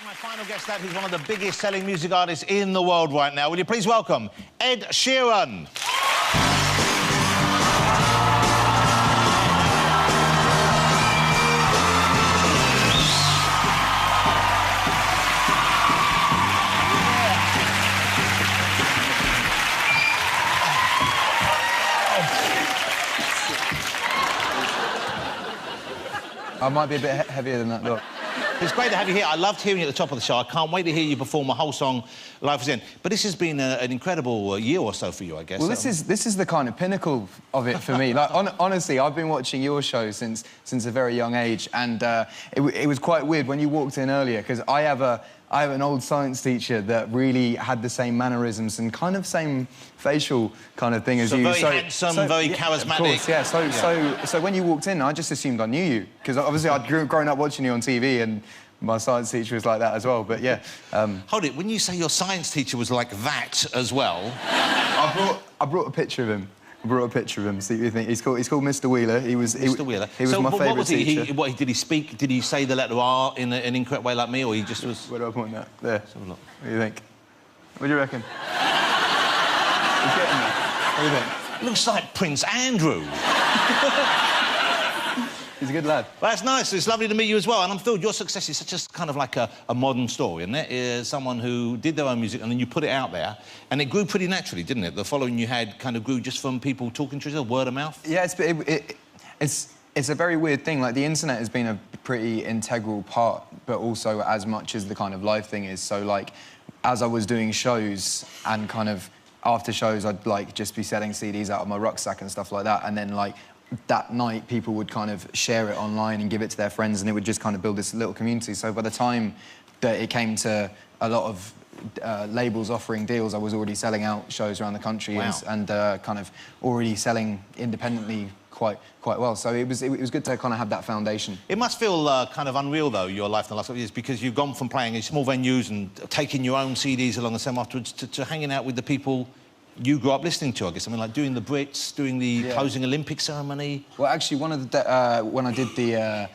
My final guest out, who's one of the biggest selling music artists in the world right now. Will you please welcome Ed Sheeran? I might be a bit heavier than that, look. It's great to have you here. I loved hearing you at the top of the show. I can't wait to hear you perform a whole song live again. But this has been an incredible year or so for you, I guess. Well, this is the kind of pinnacle of it for me. Like, honestly, I've been watching your show since a very young age, and it was quite weird when you walked in earlier, because I have an old science teacher that really had the same mannerisms and kind of same facial kind of thing as you. Very handsome, very charismatic. Of course, yeah. So when you walked in, I just assumed I knew you, because obviously I'd grown up watching you on TV, and my science teacher was like that as well. But yeah. Hold it. When you say your science teacher was like that as well, I brought a picture of him. See what you think. He's called Mr. Wheeler. Mr. Wheeler. He was my favourite teacher. Did he speak? Did he say the letter R in an incorrect way like me, or he just was? Where do I point that? There. Let's have a look. What do you think? What do you reckon? He's getting there. What do you think? Looks like Prince Andrew. He's a good lad. Well, that's nice. It's lovely to meet you as well. And I'm thrilled your success is such a kind of like a modern story, isn't it? Someone who did their own music and then you put it out there, and it grew pretty naturally, didn't it? The following you had kind of grew just from people talking to each other, word of mouth. Yeah, it's a very weird thing. Like, the internet has been a pretty integral part, but also as much as the kind of live thing is. So, like, as I was doing shows and kind of after shows, I'd like just be selling CDs out of my rucksack and stuff like that, and then like that night people would kind of share it online and give it to their friends, and it would just kind of build this little community. So by the time that it came to a lot of labels offering deals, I was already selling out shows around the country. Wow. and kind of already selling independently quite well. So it was good to kind of have that foundation. It must feel kind of unreal, though, your life in the last couple of years, because you've gone from playing in small venues and taking your own CDs along the same afterwards to hanging out with the people you grew up listening to, I guess. I mean, like doing the Brits, doing the closing Olympic ceremony. Well, actually, one of the when I did the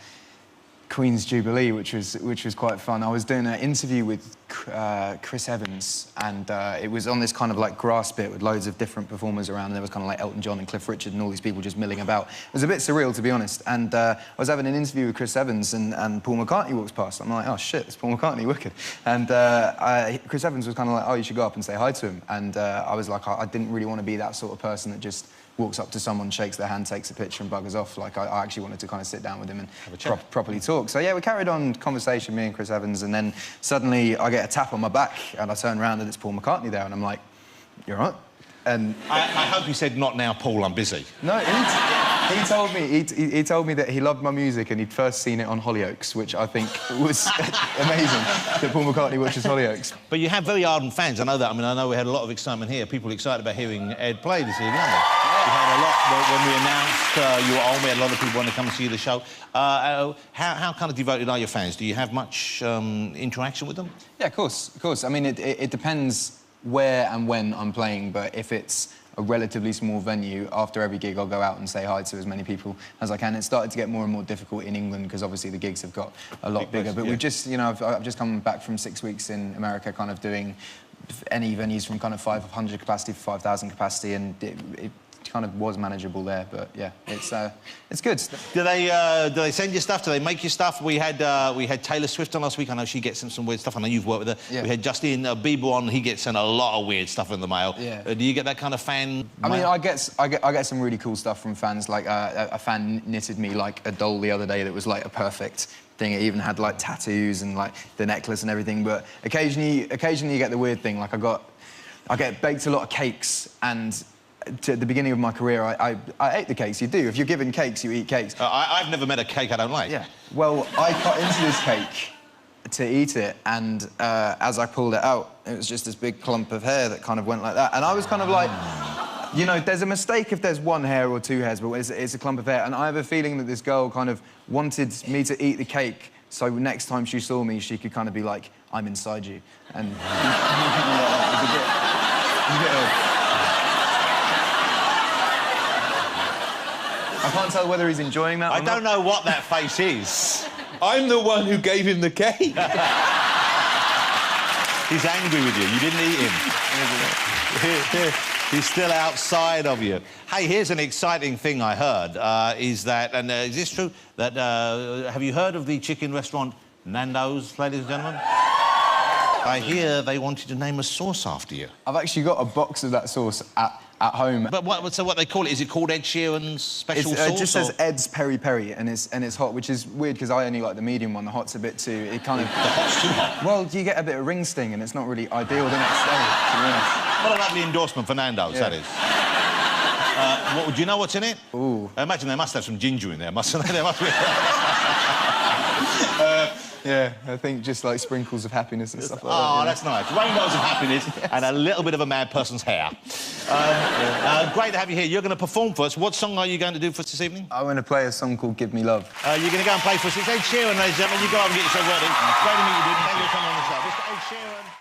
Queen's Jubilee, which was quite fun, I was doing an interview with Chris Evans, and it was on this kind of like grass bit with loads of different performers around, and there was kind of like Elton John and Cliff Richard and all these people just milling about. It was a bit surreal, to be honest. And I was having an interview with Chris Evans, and Paul McCartney walks past. I'm like, oh shit, it's Paul McCartney, wicked. And Chris Evans was kind of like, oh, you should go up and say hi to him. And I was like, I didn't really want to be that sort of person that just walks up to someone, shakes their hand, takes a picture and buggers off. Like, I actually wanted to kind of sit down with him and properly talk. So, yeah, we carried on conversation, me and Chris Evans, and then suddenly I get a tap on my back and I turn around and it's Paul McCartney there, and I'm like, you all right? And I hope you said, not now, Paul, I'm busy. No, he told me, he told me that he loved my music and he'd first seen it on Hollyoaks, which I think was amazing, that Paul McCartney watches Hollyoaks. But you have very ardent fans, I know that. I mean, I know we had a lot of excitement here. People excited about hearing Ed play this evening, aren't they? We had a lot when we announced you were on. We had a lot of people want to come and see the show. How kind of devoted are your fans? Do you have much interaction with them? Yeah, of course. I mean, it depends where and when I'm playing, but if it's a relatively small venue, after every gig I'll go out and say hi to as many people as I can. It started to get more and more difficult in England because obviously the gigs have got a lot bigger. But we've just, you know, I've just come back from 6 weeks in America, kind of doing any venues from kind of 500 capacity to 5,000 capacity, and it kind of was manageable there. But yeah, it's good. Do they send you stuff? Do they make you stuff? We had Taylor Swift on last week. I know she gets some weird stuff. I know you've worked with her. Yeah. We had Justin Bieber on. He gets sent a lot of weird stuff in the mail. Yeah. Do you get that kind of fan? I mean, I get some really cool stuff from fans. Like a fan knitted me like a doll the other day that was like a perfect thing. It even had like tattoos and like the necklace and everything. But occasionally you get the weird thing. Like I get baked a lot of cakes, and at the beginning of my career, I ate the cakes. You do. If you're given cakes, you eat cakes. I've never met a cake I don't like. Yeah. Well, I cut into this cake to eat it, and as I pulled it out, it was just this big clump of hair that kind of went like that. And I was kind of like, you know, there's a mistake if there's one hair or two hairs, but it's a clump of hair. And I have a feeling that this girl kind of wanted me to eat the cake, so next time she saw me, she could kind of be like, I'm inside you. And it was a bit I can't tell whether he's enjoying that or not. I don't know what that face is. I'm the one who gave him the cake. He's angry with you. You didn't eat him. He's still outside of you. Hey, here's an exciting thing I heard, is that, and is this true, that, have you heard of the chicken restaurant Nando's, ladies and gentlemen? I hear they wanted to name a sauce after you. I've actually got a box of that sauce at home. But so what they call it, is it called Ed Sheeran's special sauce? It just says Ed's Peri Peri, and it's hot, which is weird because I only like the medium one. The hot's a bit too... It kind of... The hot's too hot? Well, you get a bit of ring sting, and it's not really ideal the next day, to be honest. What a lovely endorsement for Nando's, that is. Do you know what's in it? Ooh. I imagine they must have some ginger in there, mustn't they? There must be... Yeah, I think just like sprinkles of happiness and stuff like that. Oh, that's nice. Rainbows of happiness and a little bit of a mad person's hair. Great to have you here. You're going to perform for us. What song are you going to do for us this evening? I'm going to play a song called Give Me Love. You're going to go and play for us. It's Ed Sheeran, ladies and gentlemen. You go out and get yourself ready. Great to meet you, dude. Thank you for coming on the show. Mr. Ed Sheeran.